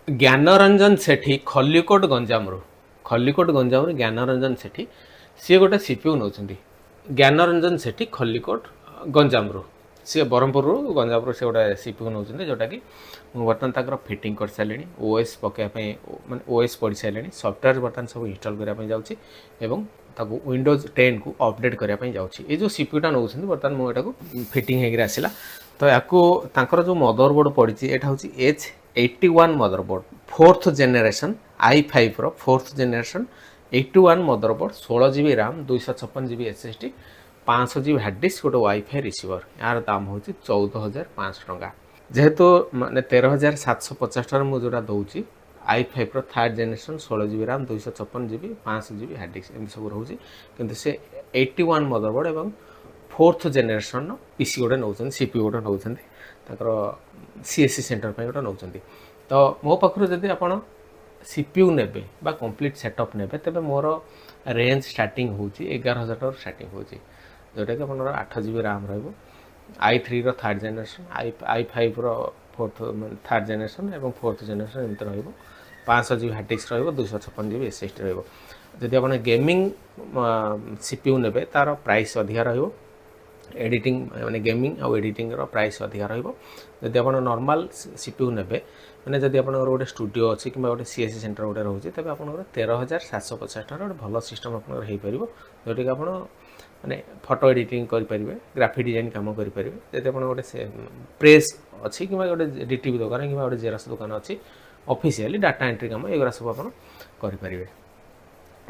ज्ञानरंजन सेठी खल्लिकोट गंजामरू ज्ञानरंजन सेठी सी गोटे सीपीयू नौ ज्ञानरंजन सेठी खल्लिकोट गंजामरू सी ब्रह्मपुर गंजामरू से गोटे सीपीयू नौ जोटा कि बर्तमान तक फिटिंग कर सारे ओएस पकड़ापी मैं ओएस पढ़ी सारे सफ्टवेयर बर्तमान सब इनस्टॉल करने जाऊँगी विंडोज 10 को अपडेट करने जाऊँगी जो सीपीयूटा नौ बर्तमान मुझे फिटिंग होकर आसला तो या जो मदरबोर्ड पड़ी यहाँ हूँ H81 motherboard 4th generation i5 रो 4th generation 81 motherboard 16 GB RAM 256 GB SSD 500 GB hard disc गोटे वाईफाई रिसीवर यार दाम हूँ 14,500 टंका जेहेतु माने 13,750 टका मुझे दूसरी i5 रो 3rd generation 16 GB RAM 256 GB 500 GB hard disk एम सब रोचे किंतु से 81 मदरबोर्ड एवं 4th जेनेरेशन पीसी गोटे नौ सीपी गोटे नौ सीएससी सेंटर पे गोटे नौ तो मो पाखु जदि आप सीपीयू ने कंप्लीट सेटअप ने तेज मोर रेंज स्टार्टिंग हूँ 11,000 टकर स्टार्टिंग हूँ जोटा कि आप 8 GB रैम i3 रो 3rd जेनेरेशन i5 रो 3rd जेनेरेशन एवं 4th जेनेरेशन एमती रही 500 GB हार्ड डिस्क रही 256 GB SSD रही आप गेमिंग सीपीयू ने तार प्राइस अधिका रही एडिटिंग माने गेमिंग आउ एडिटिंग रो प्राइस अधिका रहिबो जदि आपण नॉर्मल सीपीयू नेबे माने जदि आपण गोटे स्टूडियो अछि कि गोटे सीएससी सेंटर गोटे रहउछि तबे आपण 13,750 टका गोटे भलो सिस्टम आपण हेइ परिबो जोटि कि आपण माने फोटो एडिटिंग करि परिबे ग्राफिक डिजाइन काम करि परिबे जदि आपण गोटे प्रेस अछि कि गोटे डीटीवी दुकान कि गोटे जेरक्स दुकान अछि ऑफिशियली डाटा एंट्री काम एगरा सब आपण करि परिबे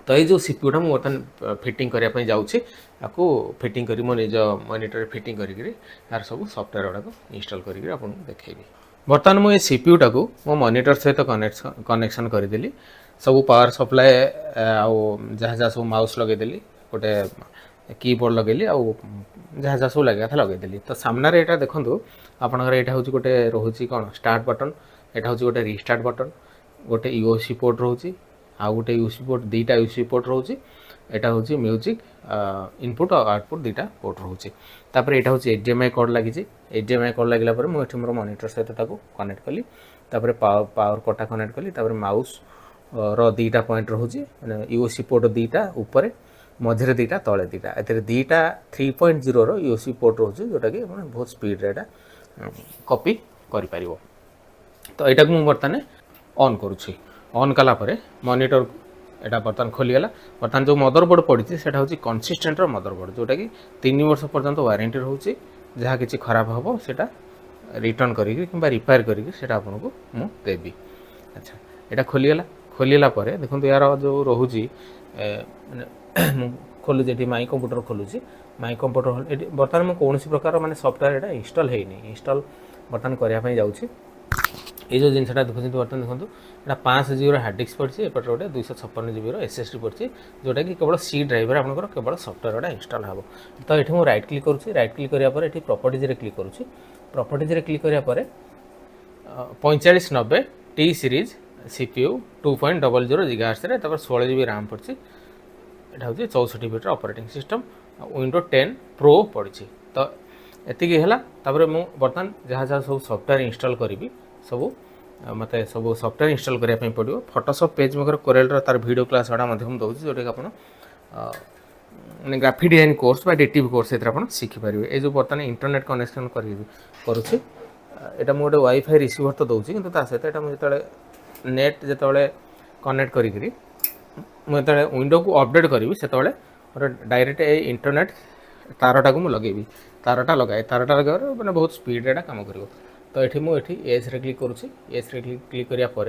तो ये जो सीपीयूटा मुझे बर्तमान फिटिंग करने जाऊँगी आपको फिटिंग करी मो निज मॉनिटर फिटिंग करी यार सब सॉफ्टवेयर गुड़ाक इनस्टॉल करी आपको देखी बर्तमान मुझे सीपीयूटा को मो मॉनिटर सहित कनेक्शन करदेली सब पावर सप्लाए आउ जहाँ जहाँ सब माउस लगेदेली गोटे कीबोर्ड लगेली आउ जहाँ जहाँ सब लगे था लगेदेली तो सामने यहाँ देखूँ आपंकर यहाँ हूँ गोटे रोचे कौन स्टार्ट बटन यहाँ हूँ गोटे रिस्टार्ट बटन गोटे यूएसबी पोर्ट रोचे आउ गोटे यूएसबी पोर्ट दुईटा यूएसबी पोर्ट रोचे यहाँ हूँ म्यूजिक इनपुट और आउटपुट दुईटा पोर्ट रोचे तापर यहाँ हूँ HDMI कोड लगी HDMI कोड लगे मुझे मोर मॉनिटर सहित कनेक्ट कली तापर पावर कोटा कनेक्ट कली तापर माउस रो दुईटा पॉइंट रोचे मैंने यूएसबी पोर्ट दुईटा ऊपर मझे दुईटा तले दुईटा ए दुईटा 3.0 रो यूएसबी पोर्ट रोचे जोटा कि बहुत स्पीड रे कॉपी कर तो यहाँ को बर्तमान ऑन करुँची ऑन कला मॉनिटर यहाँ बर्तमान खोलीगला बर्तमान जो मदरबोर्ड पड़ी से हूँ कंसिस्टेंट मदरबोर्ड जोटा कि 3 वर्ष पर्यंत वारंटी रोचे जहाँ किसी खराब हम से रिटर्न करी रिपेयर करा आपको मुझे अच्छा यहाँ खोलीगला देखो यार जो रोचे खोलुचे माई कंप्यूटर खोलुची माई कंप्यूटर बर्तमान मुझे कौन प्रकार माने सॉफ्टवेयर यहाँ इंस्टॉल होनी इंस्टॉल बर्तमान करने जाऊँगी ये जो जिनसा देखते बर्तमान देखो यहाँ 500 GB हार्ड डिस्क पड़ी एपटे गोटे 256 GB SSD पड़ी जोटा कि केवल सी ड्राइवर आपंकर केवल सॉफ्टवेयर इंस्टॉल हम तो ये मुझे राइट क्लिक करुँची राइट क्लिक करापर ये प्रॉपर्टीज क्लिक करुँची प्रॉपर्टीज क्लिक करापर 4590 T series CPU 2.00 GHz 16 GB RAM पड़ी यहाँ हूँ 64 bit operating system window 10 pro पड़ी तो एतिक है बर्तमान जहाँ जहाँ सब सॉफ्टवेयर इंस्टॉल करी सब मत सब सॉफ्टवेयर इंस्टॉल करने पड़ो फोटोशॉप पेजमेकर कोरेल तार वीडियो क्लास गुड़ा दूसरी जोटा कि आप graphic design course DTV course ये शिखिपारे ये जो बर्तमान इंटरनेट कनेक्शन करुँचे यहाँ मुझे गोटे वाईफाई रिसीवर तो दूसरी कि सहित यहाँ मुझे नेट जो कनेक्ट करी मुझे विंडो को अपडेट करी से डायरेक्ट इंटरनेट तारटा को लगे तारटा लगाए मैंने बहुत स्पीड रे काम कर तो ये मुझे एस रे क्लिक करुँची एस रे क्लिक करापर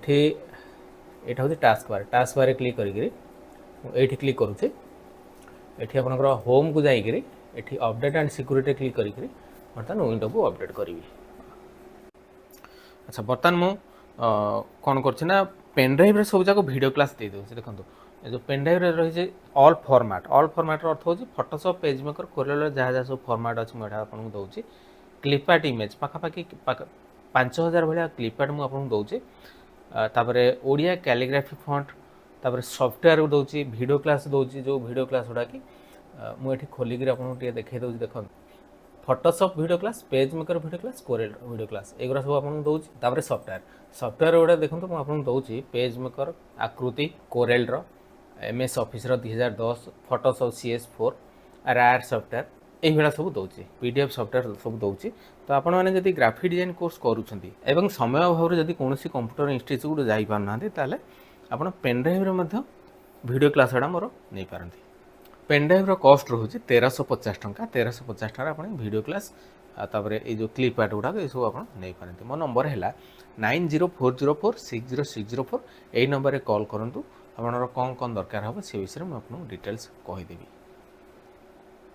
ये हूँ टास्क बार क्लिक करी क्लिक करुँचे ये आपंकर होम को जाकरी ये अपडेट एंड सिक्यूरिटी क्लिक करी बर्तमान विंडो को अपडेट करी अच्छा बर्तमान मु कौन करना पेनड्राइव सब जाक वीडियो क्लास दे दूसरी देखो जो पेनड्राइव रही ऑल फॉर्मेट अर्थ हो फोटोशॉप पेजमेकर कोरियल जहाँ जहाँ सब फॉर्मेट अच्छी मुझे आपको दूसरी क्लिपआर्ट इमेज पाखापाखि 5000 भाया क्लिपआर्ट मुझे दूसरी तापर ओडिया कैलीग्राफी फॉन्ट तापर सॉफ्टवेयर दूसरी वीडियो क्लास दूसरी जो वीडियो क्लास गुड़ा कि मुझे खोलिक आपको देखते दूसरी देखो Photoshop video class, PageMaker भिडियो क्लास, कोरेल भिडियो क्लास एगुरा सब आपको दूँ। तापर सफ्टवेयर गुड़ा देखो मुझे आपको दूँ PageMaker, Akruti, Corel MS office 2010, Photoshop CS4, रायर सफ्टवेयर यही सब दूँ, PDF सफ्टवेयर सब दूँ। तो आपण मैंने जब ग्राफिक डिजाइन कोर्स करुँच समय अभाव जब कौन कंप्यूटर इंस्टीट्यूट जापार ताल आप पेनड्राइव वीडियो क्लास गुड़ा मोर नहीं पारती। पेनड्राइव्र कस्ट रोचे 1350 टंका। 1350 टकर आप वीडियो क्लास तापर ये जो क्लिप आर्ट गुड़ाक ये सब आप नहीं पारती। मो नंबर है 9040460604। यही नंबर कॉल करूँ। आपंकर कौन कौन दरकार हम से विषय में आपको डिटेल्स कहीदेवी।